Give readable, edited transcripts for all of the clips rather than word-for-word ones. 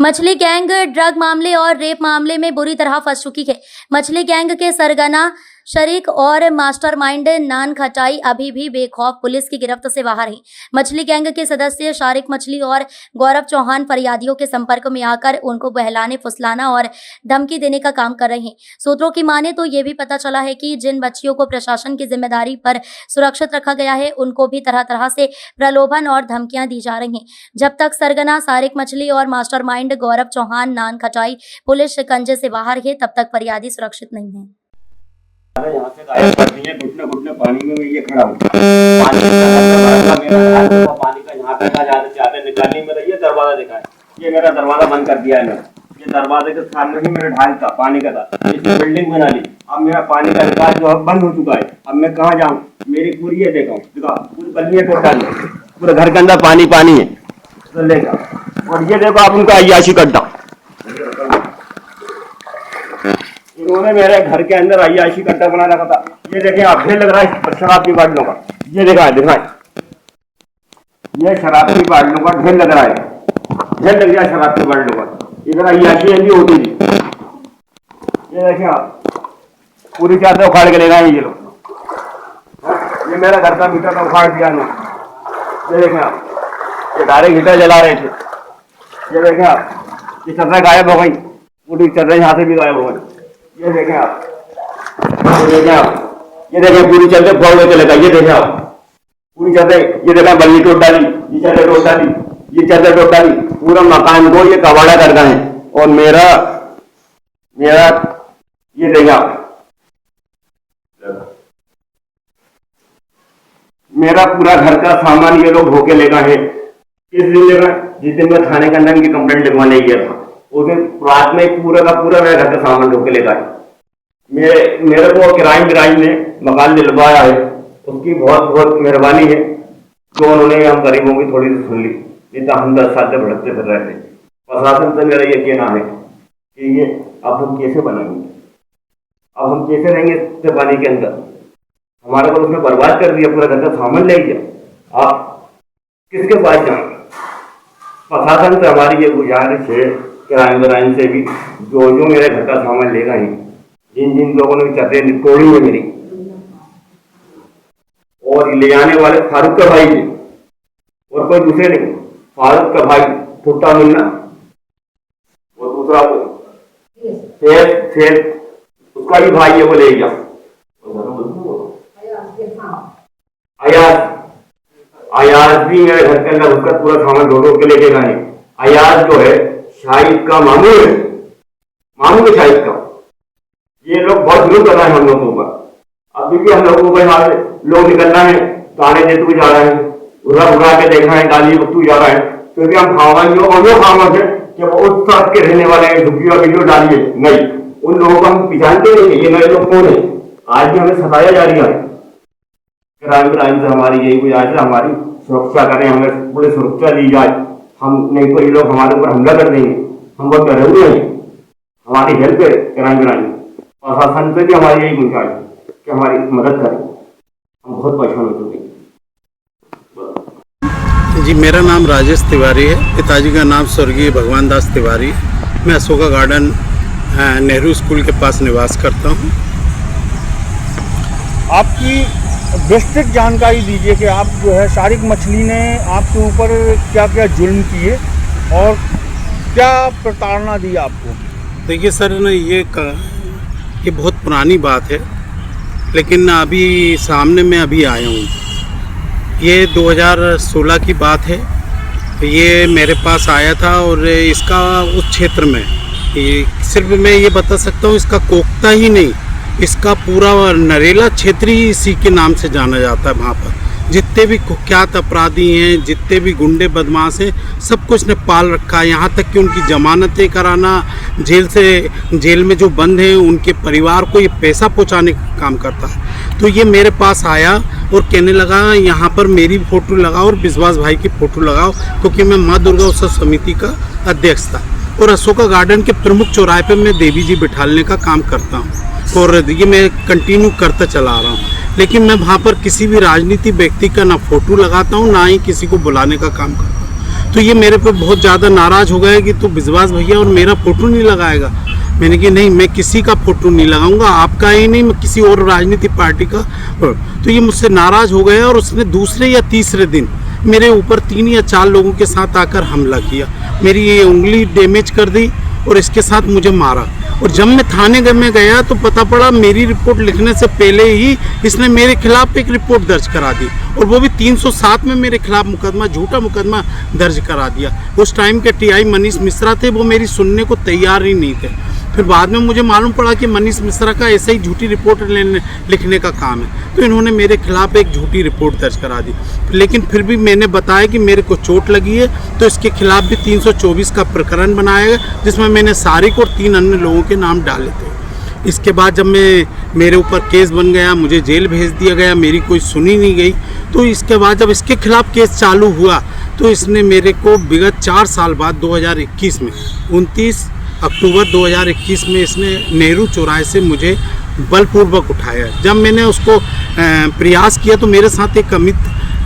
मछली gang drug मामले और रेप मामले में बुरी तरह फंस चुकी है। मछली गैंग के सरगना शरीक और मास्टरमाइंड नान खटाई अभी भी बेखौफ पुलिस की गिरफ्त से बाहर हैं। मछली गैंग के सदस्य शारिक मछली और गौरव चौहान फरियादियों के संपर्क में आकर उनको बहलाने, फुसलाना और धमकी देने का काम कर रहे हैं। सूत्रों की माने तो ये भी पता चला है कि जिन बच्चियों को प्रशासन की जिम्मेदारी पर सुरक्षित रखा गया है, उनको भी तरह तरह से प्रलोभन और धमकियां दी जा रही हैं। जब तक सरगना शारिक मछली और मास्टरमाइंड गौरव चौहान नान खटाई पुलिस शिकंजे से बाहर है, तब तक फरियादी सुरक्षित नहीं है। यहाँ से गायब कर दिए, घुटने पानी में ये खड़ा हूँ। पानी का पानी का यहाँ पे जाते निकालने में ये दरवाजा दिखा है, ये मेरा दरवाजा बंद कर दिया है मैंने। ये दरवाजे के सामने ही मेरा ढाल था पानी का था, इसने बिल्डिंग बना ली। अब मेरा पानी का निकाल जो है बंद हो चुका है। अब मैं कहाँ जाऊँ? मेरी पूरी ये देखा पूरी बल्लियाँ टोटल पूरे घर के अंदर पानी है तो लेगा। और ये देखो आप उनका अय्याशी गड्ढा, इन्होंने मेरे घर के अंदर अय्याशी गड्ढा बना रखा था। ये देखें आप, ढेर लग रहा है शराब की बाटलों का। ये दिखाएं ये शराब की बाटलों का ढेर लग रहा है, ढेर लग गया शराब की बाटलों का। इधर अय्याशी भी होती थी। ये देखें आप, पूरी चादर उखाड़ के ले गए ये लोग। ये मेरा घर का मीटर उखाड़ दिया ना। ये देखें आप, ये डायरेक्ट हीटर जला रहे थे। ये देखें आप, ये चदरें गायब हो गई, पूरी चदरें यहाँ से भी गायब हो गई। ये देखें आप, ये देखें पूरी चदरें फोड़ के चले गए। ये देखें आप, पूरी चदरें, ये देखें बल्ली टूट डाली, ये चदर टूट डाली, ये चदर टूट डाली, पूरा मकान को ये कबाड़ा कर गए हैं। और मेरा ये देखें आप, मेरा पूरा घर का सामान ये लोग धोके ले गए हैं। किस दिन ले गए? जिस दिन मैं थाने के अंदर इनकी कंप्लेंट लिखवाने गया था, उस दिन रात में पूरा का पूरा मेरे घर का सामान धोके ले गए। मेरे को किराए ने मकान दिलवाया है, उसकी बहुत बहुत मेहरबानी है जो उन्होंने हम गरीबों की थोड़ी सी सुन ली। नहीं तो हम 10 साल से भटकते फिर रहे थे। प्रशासन से मेरा ये कहना है कि ये अब हम कैसे बनाएंगे, अब हम कैसे रहेंगे इस पानी के अंदर? हमारे को उसने बर्बाद कर दिया, पूरा घर का सामान ले गया। आप किसके पास जाएंगे? प्रशासन से हमारी ये गुजारिश है, किराएदार से भी, जो मेरे घर का सामान ले गए हैं, जिन लोगों ने चदरें तोड़ी है मेरी, और ले जाने वाले फारूक का भाई थे और कोई दूसरे नहीं। फारूक का भाई टूटा मिलना और दूसरा शेर उसका भी भाई है, वो ले गया। अयाज भी मेरे घर के अंदर उसका पूरा सामान ढो के लेके गए। अयाज जो है शाहिद का मामू है, मामू है शाहिद का। ये लोग बहुत जुल्म कर रहे हैं हम लोगों पर। अभी भी हम लोगों को यहाँ से लोग निकलना है तो आने दे, तू जा रहा है, उड़ा के देखना है, गाली तू जा रहा है, क्योंकि हम खावाएंगे और वो खावाएंगे कि वो उस तरफ के रहने वाले हैं, झुग्गियों वीडियो डालिए नहीं, उन लोगों को हम पहचानते नहीं। ये नए लोग कौन है? आज भी हमें सताया जा रही है। क्राइम से हमारी यही गुजारिश है, हमारी सुरक्षा करें, हमें पूरी सुरक्षा दी जाए। हम नहीं तो ये लोग हमारे ऊपर हमला कर देंगे। हम बहुत डरे हुए हैं, हमारी हेल्प है क्राइम प्रशासन से भी हमारी यही गुजारिश है कि हमारी मदद करें, हम बहुत परेशान हो चुके हैं। जी, मेरा नाम राजेश तिवारी है, पिताजी का नाम स्वर्गीय भगवान दास तिवारी है। मैं अशोका गार्डन नेहरू स्कूल के पास निवास करता हूँ। आपकी विस्तृत जानकारी दीजिए कि आप जो है शारिक मछली ने आपके ऊपर क्या क्या जुल्म किए और क्या प्रताड़ना दी आपको? देखिए सर, ये बहुत पुरानी बात है, लेकिन अभी सामने में अभी आया हूँ। ये 2016 की बात है। ये मेरे पास आया था और इसका उस क्षेत्र में सिर्फ मैं ये बता सकता हूँ, इसका कोकता ही नहीं, इसका पूरा नरेला क्षेत्र ही इसी के नाम से जाना जाता है। वहाँ पर जितने भी कुख्यात अपराधी हैं, जितने भी गुंडे बदमाश हैं, सब कुछ ने पाल रखा है। यहाँ तक कि उनकी जमानतें कराना, जेल में जो बंद हैं उनके परिवार को ये पैसा पहुँचाने का काम करता है। तो ये मेरे पास आया और कहने लगा यहाँ पर मेरी फ़ोटो लगाओ और विश्वास भाई की फ़ोटो लगाओ, क्योंकि मैं माँ दुर्गा उत्सव समिति का अध्यक्ष था और अशोका गार्डन के प्रमुख चौराहे पर मैं देवी जी बिठालने का काम करता हूँ और ये मैं कंटिन्यू करता चला आ रहा हूँ। लेकिन मैं वहाँ पर किसी भी राजनीतिक व्यक्ति का ना फ़ोटो लगाता हूँ, ना ही किसी को बुलाने का काम करता हूँ। तो ये मेरे पे बहुत ज़्यादा नाराज़ हो गए कि तू विश्वास भैया और मेरा फ़ोटो नहीं लगाएगा। मैंने कि नहीं, मैं किसी का फ़ोटो नहीं लगाऊंगा, आपका ही नहीं, मैं किसी और राजनीतिक पार्टी का। तो ये मुझसे नाराज़ हो गया और उसने दूसरे या तीसरे दिन मेरे ऊपर 3 या 4 लोगों के साथ आकर हमला किया, मेरी ये उंगली डैमेज कर दी और इसके साथ मुझे मारा। और जब मैं थाने में गया तो पता पड़ा मेरी रिपोर्ट लिखने से पहले ही इसने मेरे खिलाफ एक रिपोर्ट दर्ज करा दी, और वो भी 307 में मेरे खिलाफ मुकदमा, झूठा मुकदमा दर्ज करा दिया। उस टाइम के टीआई मनीष मिश्रा थे, वो मेरी सुनने को तैयार ही नहीं थे। फिर बाद में मुझे मालूम पड़ा कि मनीष मिश्रा का ऐसे ही झूठी रिपोर्ट लिखने का काम है, तो इन्होंने मेरे खिलाफ एक झूठी रिपोर्ट दर्ज करा दी। लेकिन फिर भी मैंने बताया कि मेरे को चोट लगी है, तो इसके खिलाफ भी 324 का प्रकरण बनाया है, जिसमें मैंने सारिक और 3 अन्य लोगों के नाम डाले थे। इसके बाद जब मेरे ऊपर केस बन गया, मुझे जेल भेज दिया गया, मेरी कोई सुनी नहीं गई। तो इसके बाद जब इसके खिलाफ केस चालू हुआ तो इसने मेरे को विगत 4 साल बाद 2021 में 29 अक्टूबर 2021 में इसने नेहरू चौराहे से मुझे बलपूर्वक उठाया। जब मैंने उसको प्रयास किया तो मेरे साथ एक अमित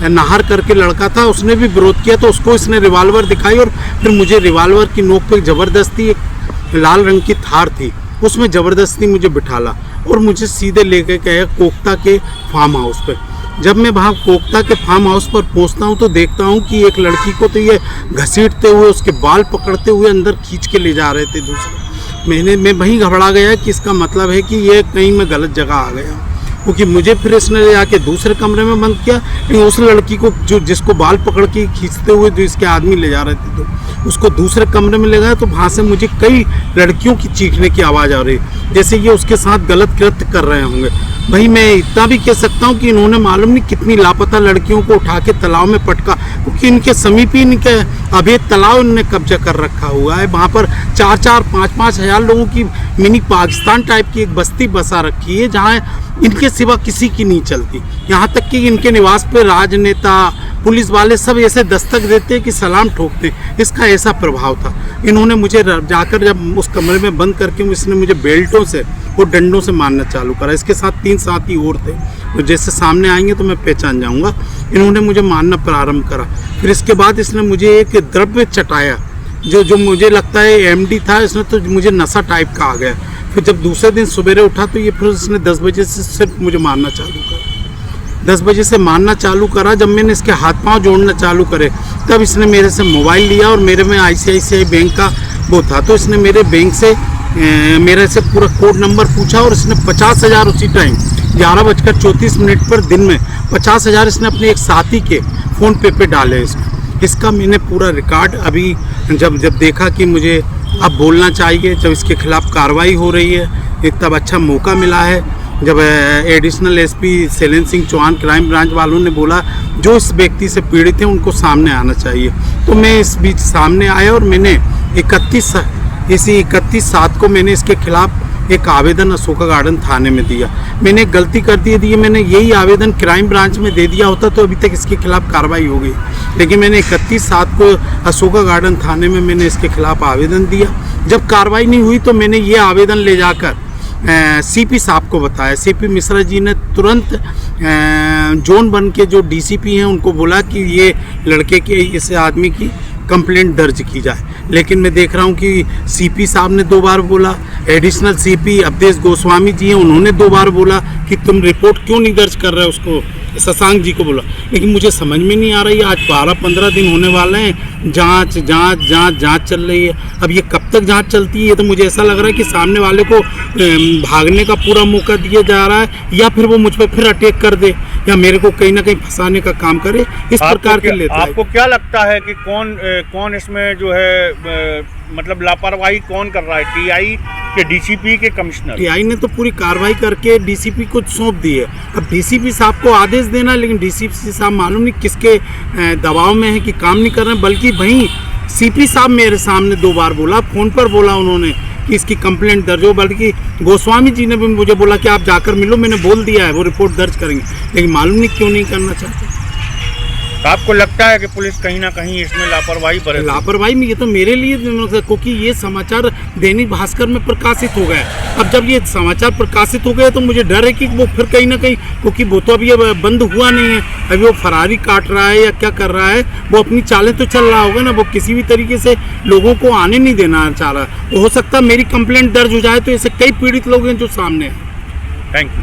नाहर करके लड़का था, उसने भी विरोध किया, तो उसको इसने रिवाल्वर दिखाई और फिर मुझे रिवाल्वर की नोक पे ज़बरदस्ती, एक लाल रंग की थार थी, उसमें ज़बरदस्ती मुझे बिठाला और मुझे सीधे लेके गया कोकता के फार्म हाउस पर। जब मैं वहाँ कोकता के फार्म हाउस पर पहुँचता हूँ तो देखता हूँ कि एक लड़की को तो ये घसीटते हुए, उसके बाल पकड़ते हुए अंदर खींच के ले जा रहे थे दूसरे। मैं वहीं घबरा गया कि इसका मतलब है कि ये कहीं मैं गलत जगह आ गया, क्योंकि मुझे फिर इसने ले जाके दूसरे कमरे में बंद किया। लेकिन उस लड़की को जिसको बाल पकड़ के खींचते हुए जो इसके आदमी ले जा रहे थे, तो उसको दूसरे कमरे में ले गया। तो वहाँ से मुझे कई लड़कियों की चीखने की आवाज़ आ रही, जैसे ये उसके साथ गलत कृत्य कर रहे होंगे। भाई मैं इतना भी कह सकता हूँ कि इन्होंने मालूम नहीं कितनी लापता लड़कियों को उठा के तालाब में पटका, क्योंकि इनके समीप ही इनके अवैध तालाब इन्होंने कब्जा कर रखा हुआ है। वहाँ पर 4-4, 5-5 हज़ार लोगों की मिनी पाकिस्तान टाइप की एक बस्ती बसा रखी है, जहाँ इनके सिवा किसी की नहीं चलती। यहाँ तक कि इनके निवास पे राजनेता, पुलिस वाले सब ऐसे दस्तक देते कि सलाम ठोकते, इसका ऐसा प्रभाव था। इन्होंने मुझे जाकर जब उस कमरे में बंद करके इसने मुझे बेल्टों से और डंडों से मारना चालू करा। इसके साथ 3 साथी और थे, तो जैसे सामने आएंगे तो मैं पहचान जाऊंगा। इन्होंने मुझे मारना प्रारंभ करा। फिर इसके बाद इसने मुझे एक द्रव्य चटाया जो मुझे लगता है एमडी था, इसने तो मुझे नशा टाइप का आ गया। फिर जब दूसरे दिन सवेरे उठा तो ये फिर इसने 10 बजे से सिर्फ मुझे मारना चालू करा। 10 बजे से मारना चालू करा। जब मैंने इसके हाथ पांव जोड़ना चालू करे तब इसने मेरे से मोबाइल लिया और मेरे में ICICI बैंक का वो था, तो इसने मेरे बैंक से मेरे से पूरा कोड नंबर पूछा और इसने 50,000 उसी टाइम 11:34 पर दिन में 50,000 इसने अपने एक साथी के फ़ोन पे डाले। इसका मैंने पूरा रिकॉर्ड अभी जब देखा कि मुझे अब बोलना चाहिए, जब इसके खिलाफ कार्रवाई हो रही है, एक तब अच्छा मौका मिला है जब additional SP Shailendra Singh Chauhan crime branch वालों ने बोला जो इस व्यक्ति से पीड़ित हैं उनको सामने आना चाहिए। तो मैं इस बीच सामने आया और मैंने 31/7 को मैंने इसके खिलाफ एक आवेदन अशोका गार्डन थाने में दिया। मैंने गलती कर दी, मैंने यही आवेदन क्राइम ब्रांच में दे दिया होता तो अभी तक इसके खिलाफ कार्रवाई हो गई। लेकिन मैंने 31/7 को अशोका गार्डन थाने में मैंने इसके खिलाफ आवेदन दिया। जब कार्रवाई नहीं हुई तो मैंने ये आवेदन ले जाकर CP साहब को बताया। CP मिश्रा जी ने तुरंत जोन 1 के जो DCP हैं उनको बोला कि ये लड़के के, इस आदमी की कंप्लेंट दर्ज की जाए। लेकिन मैं देख रहा हूँ कि CP साहब ने 2 बार बोला, एडिशनल CP अवधेश गोस्वामी जी हैं, उन्होंने 2 बार बोला कि तुम रिपोर्ट क्यों नहीं दर्ज कर रहे, उसको शशांक जी को बोला। लेकिन मुझे समझ में नहीं आ रही, आज 12-15 दिन होने वाले हैं, जांच चल रही है। अब ये कब तक जांच चलती है, ये तो मुझे ऐसा लग रहा है कि सामने वाले को भागने का पूरा मौका दिया जा रहा है, या फिर वो मुझ पर फिर अटैक कर दे, या मेरे को कहीं ना कहीं फंसाने का काम करे, इस प्रकार के लेता है। आपको क्या लगता है कि कौन इसमें जो है मतलब लापरवाही कौन कर रहा है, TI के DCP के कमिश्नर? TI ने तो पूरी कार्रवाई करके DCP को सौंप दी है। अब DCP साहब को आदेश देना, लेकिन DCP साहब मालूम नहीं किसके दबाव में है कि काम नहीं कर रहे हैं। बल्कि वहीं CP साहब मेरे सामने 2 बार बोला, फ़ोन पर बोला उन्होंने कि इसकी कंप्लेंट दर्ज हो। बल्कि गोस्वामी जी ने भी मुझे बोला कि आप जाकर मिलो, मैंने बोल दिया है वो रिपोर्ट दर्ज करेंगे, लेकिन मालूम नहीं क्यों नहीं करना चाहते। तो आपको लगता है कि पुलिस कहीं ना कहीं इसमें लापरवाही बरत? लापरवाही में ये तो मेरे लिए, क्योंकि ये समाचार दैनिक भास्कर में प्रकाशित हो गया। अब जब ये समाचार प्रकाशित हो गए तो मुझे डर है कि वो फिर कहीं ना कहीं, क्योंकि वो तो अभी बंद हुआ नहीं है, अभी वो फरारी काट रहा है या क्या कर रहा है, वो अपनी चालें तो चल रहा होगा ना, वो किसी भी तरीके से लोगों को आने नहीं देना चाह रहा। हो सकता है मेरी कंप्लेंट दर्ज हो जाए तो ऐसे कई पीड़ित लोग हैं जो सामने हैं। Thank you.